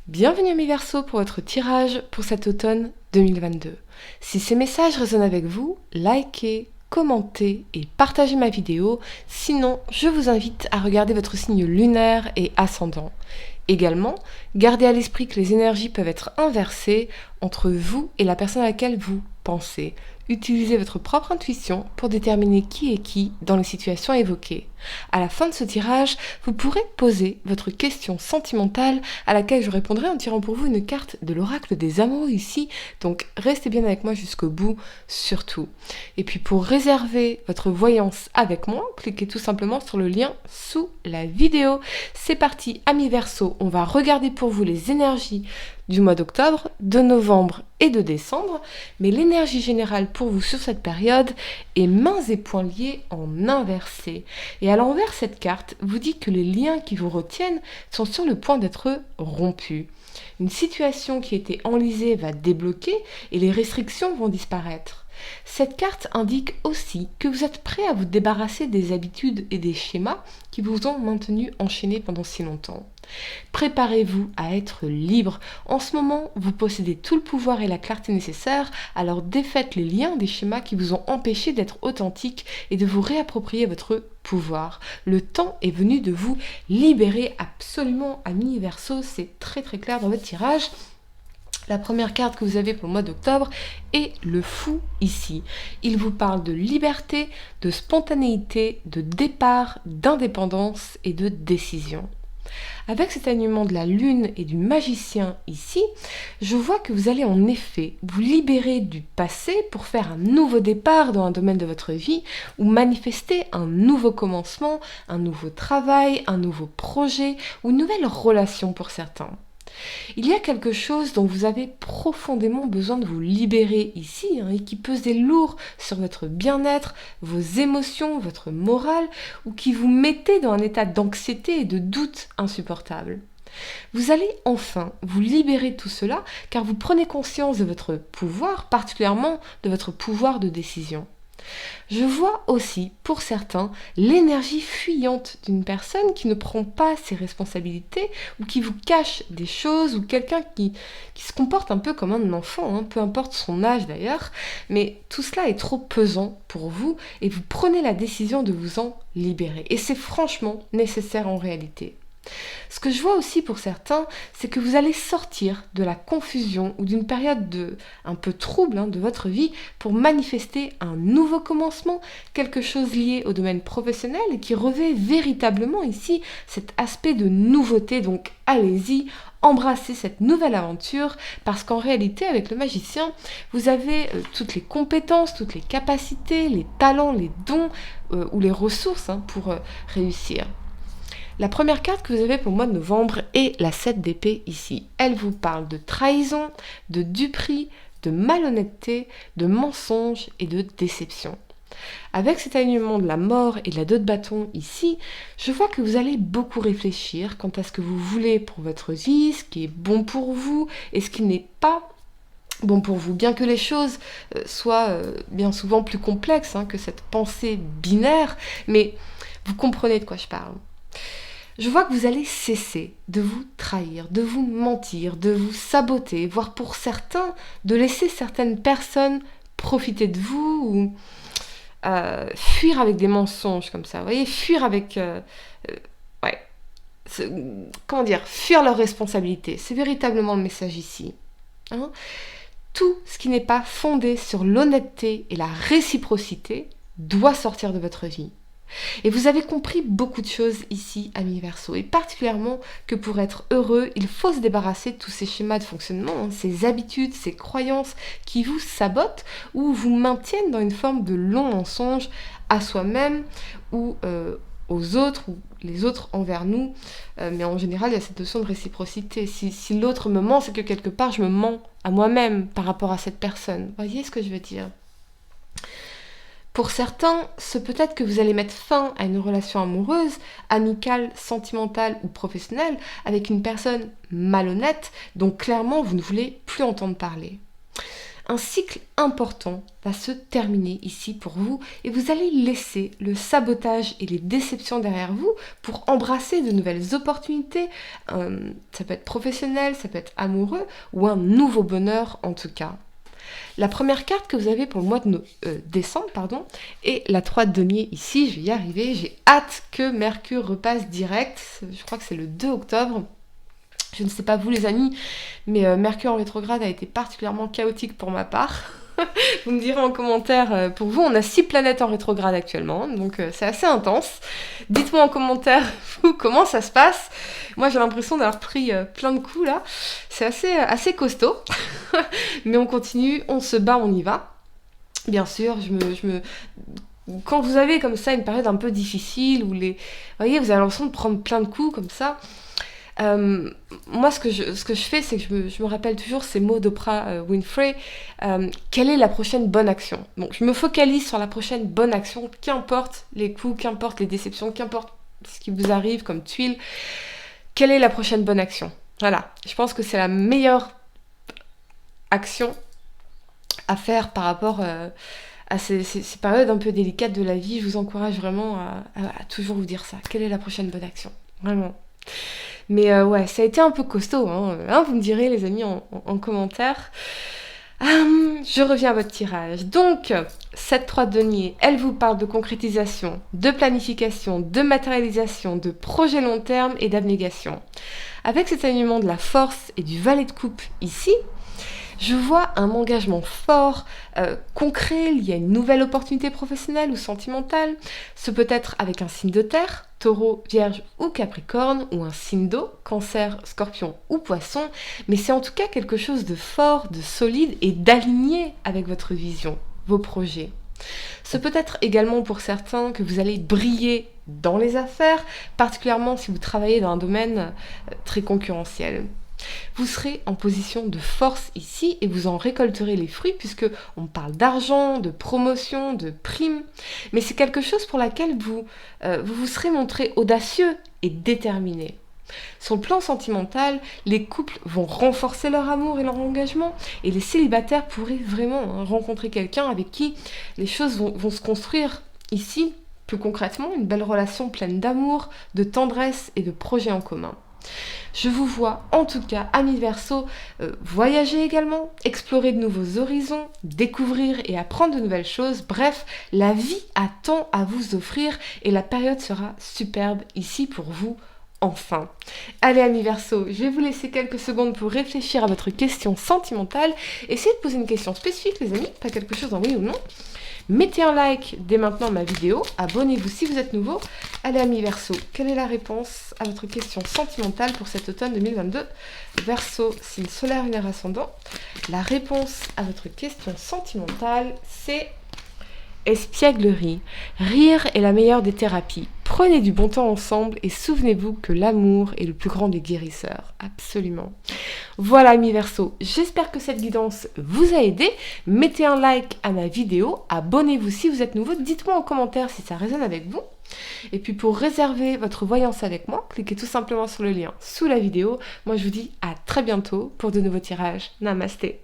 Bienvenue mes Verseaux pour votre tirage pour cet automne 2022. Si ces messages résonnent avec vous, likez, commentez et partagez ma vidéo. Sinon, je vous invite à regarder votre signe lunaire et ascendant. Également, gardez à l'esprit que les énergies peuvent être inversées entre vous et la personne à laquelle vous pensez. Utilisez votre propre intuition pour déterminer qui est qui dans les situations évoquées. À la fin de ce tirage, vous pourrez poser votre question sentimentale à laquelle je répondrai en tirant pour vous une carte de l'oracle des amoureux ici. Donc restez bien avec moi jusqu'au bout, surtout. Et puis pour réserver votre voyance avec moi, cliquez tout simplement sur le lien sous la vidéo. C'est parti, amis Verseaux, on va regarder pour vous les énergies du mois d'octobre, de novembre et de décembre, mais l'énergie générale pour vous sur cette période est mains et poings liés en inversé. Et à l'envers, cette carte vous dit que les liens qui vous retiennent sont sur le point d'être rompus. Une situation qui était enlisée va débloquer et les restrictions vont disparaître. Cette carte indique aussi que vous êtes prêt à vous débarrasser des habitudes et des schémas qui vous ont maintenu enchaîné pendant si longtemps. Préparez-vous à être libre. En ce moment, vous possédez tout le pouvoir et la clarté nécessaires, alors défaites les liens des schémas qui vous ont empêché d'être authentique et de vous réapproprier votre pouvoir. Le temps est venu de vous libérer absolument, amis Verseaux, c'est très clair dans votre tirage. La première carte que vous avez pour le mois d'octobre est le fou ici. Il vous parle de liberté, de spontanéité, de départ, d'indépendance et de décision. Avec cet alignement de la lune et du magicien ici, je vois que vous allez en effet vous libérer du passé pour faire un nouveau départ dans un domaine de votre vie ou manifester un nouveau commencement, un nouveau travail, un nouveau projet ou une nouvelle relation pour certains. Il y a quelque chose dont vous avez profondément besoin de vous libérer ici et qui pesait lourd sur votre bien-être, vos émotions, votre morale ou qui vous mettait dans un état d'anxiété et de doute insupportable. Vous allez enfin vous libérer de tout cela car vous prenez conscience de votre pouvoir, particulièrement de votre pouvoir de décision. Je vois aussi, pour certains, l'énergie fuyante d'une personne qui ne prend pas ses responsabilités ou qui vous cache des choses ou quelqu'un qui se comporte un peu comme un enfant, peu importe son âge d'ailleurs, mais tout cela est trop pesant pour vous et vous prenez la décision de vous en libérer. Et c'est franchement nécessaire en réalité. Ce que je vois aussi pour certains, c'est que vous allez sortir de la confusion ou d'une période un peu trouble de votre vie pour manifester un nouveau commencement, quelque chose lié au domaine professionnel et qui revêt véritablement ici cet aspect de nouveauté. Donc allez-y, embrassez cette nouvelle aventure parce qu'en réalité avec le magicien, vous avez toutes les compétences, toutes les capacités, les talents, les dons ou les ressources pour réussir. La première carte que vous avez pour le mois de novembre est la 7 d'épée ici. Elle vous parle de trahison, de duperie, de malhonnêteté, de mensonge et de déception. Avec cet alignement de la mort et de la 2 de bâton ici, je vois que vous allez beaucoup réfléchir quant à ce que vous voulez pour votre vie, ce qui est bon pour vous et ce qui n'est pas bon pour vous, bien que les choses soient bien souvent plus complexes que cette pensée binaire, mais vous comprenez de quoi je parle. Je vois que vous allez cesser de vous trahir, de vous mentir, de vous saboter, voire pour certains, de laisser certaines personnes profiter de vous ou fuir avec des mensonges comme ça. Vous voyez, fuir avec... fuir leurs responsabilités. C'est véritablement le message ici. Tout ce qui n'est pas fondé sur l'honnêteté et la réciprocité doit sortir de votre vie. Et vous avez compris beaucoup de choses ici, amis Verseaux, et particulièrement que pour être heureux, il faut se débarrasser de tous ces schémas de fonctionnement, ces habitudes, ces croyances qui vous sabotent ou vous maintiennent dans une forme de long mensonge à soi-même ou aux autres, ou les autres envers nous. Mais en général, il y a cette notion de réciprocité. Si l'autre me ment, c'est que quelque part, je me mens à moi-même par rapport à cette personne. Vous voyez ce que je veux dire ? Pour certains, ce peut-être que vous allez mettre fin à une relation amoureuse, amicale, sentimentale ou professionnelle avec une personne malhonnête dont clairement vous ne voulez plus entendre parler. Un cycle important va se terminer ici pour vous et vous allez laisser le sabotage et les déceptions derrière vous pour embrasser de nouvelles opportunités. Ça peut être professionnel, ça peut être amoureux ou un nouveau bonheur en tout cas. La première carte que vous avez pour le mois de décembre, est la 3 de denier ici, je vais y arriver, j'ai hâte que Mercure repasse direct, je crois que c'est le 2 octobre. Je ne sais pas vous les amis, mais Mercure en rétrograde a été particulièrement chaotique pour ma part. Vous me direz en commentaire, pour vous, on a 6 planètes en rétrograde actuellement, donc c'est assez intense. Dites-moi en commentaire, vous, comment ça se passe. Moi, j'ai l'impression d'avoir pris plein de coups, là. C'est assez costaud. Mais on continue, on se bat, on y va. Bien sûr, quand vous avez comme ça une période un peu difficile, où vous voyez, vous avez l'impression de prendre plein de coups comme ça, moi, ce que je fais, c'est que je me rappelle toujours ces mots d'Oprah Winfrey. Quelle est la prochaine bonne action? Bon, je me focalise sur la prochaine bonne action, qu'importe les coups, qu'importe les déceptions, qu'importe ce qui vous arrive comme tuile. Quelle est la prochaine bonne action? Voilà, je pense que c'est la meilleure action à faire par rapport à ces périodes un peu délicates de la vie. Je vous encourage vraiment à toujours vous dire ça. Quelle est la prochaine bonne action? Vraiment. Mais ouais, ça a été un peu costaud, hein, vous me direz les amis en commentaire. Je reviens à votre tirage. Donc, cette 3 de denier, elle vous parle de concrétisation, de planification, de matérialisation, de projet long terme et d'abnégation. Avec cet alignement de la force et du valet de coupe ici, je vois un engagement fort, concret, lié à une nouvelle opportunité professionnelle ou sentimentale. Ce peut être avec un signe de terre, Taureau, Vierge ou Capricorne, ou un signe d'eau, Cancer, Scorpion ou Poisson, mais c'est en tout cas quelque chose de fort, de solide et d'aligné avec votre vision, vos projets. Ce peut être également pour certains que vous allez briller dans les affaires, particulièrement si vous travaillez dans un domaine très concurrentiel. Vous serez en position de force ici et vous en récolterez les fruits puisque on parle d'argent, de promotion, de primes. Mais c'est quelque chose pour laquelle vous serez montré audacieux et déterminé. Sur le plan sentimental, les couples vont renforcer leur amour et leur engagement et les célibataires pourraient vraiment rencontrer quelqu'un avec qui les choses vont se construire ici, plus concrètement, une belle relation pleine d'amour, de tendresse et de projets en commun. Je vous vois en tout cas, amis Verseau, voyager également, explorer de nouveaux horizons, découvrir et apprendre de nouvelles choses. Bref, la vie a tant à vous offrir et la période sera superbe ici pour vous. Enfin. Allez amis Verseau, je vais vous laisser quelques secondes pour réfléchir à votre question sentimentale. Essayez de poser une question spécifique les amis, pas quelque chose en oui ou non. Mettez un like dès maintenant à ma vidéo, abonnez-vous si vous êtes nouveau. Allez amis Verseau, quelle est la réponse à votre question sentimentale pour cet automne 2022? Verseau, signe solaire, lunaire, ascendant. La réponse à votre question sentimentale, c'est espièglerie. Rire est la meilleure des thérapies. Prenez du bon temps ensemble et souvenez-vous que l'amour est le plus grand des guérisseurs. Absolument. Voilà amis Verseau, j'espère que cette guidance vous a aidé. Mettez un like à ma vidéo, abonnez-vous si vous êtes nouveau, dites-moi en commentaire si ça résonne avec vous. Et puis pour réserver votre voyance avec moi, cliquez tout simplement sur le lien sous la vidéo. Moi je vous dis à très bientôt pour de nouveaux tirages. Namasté.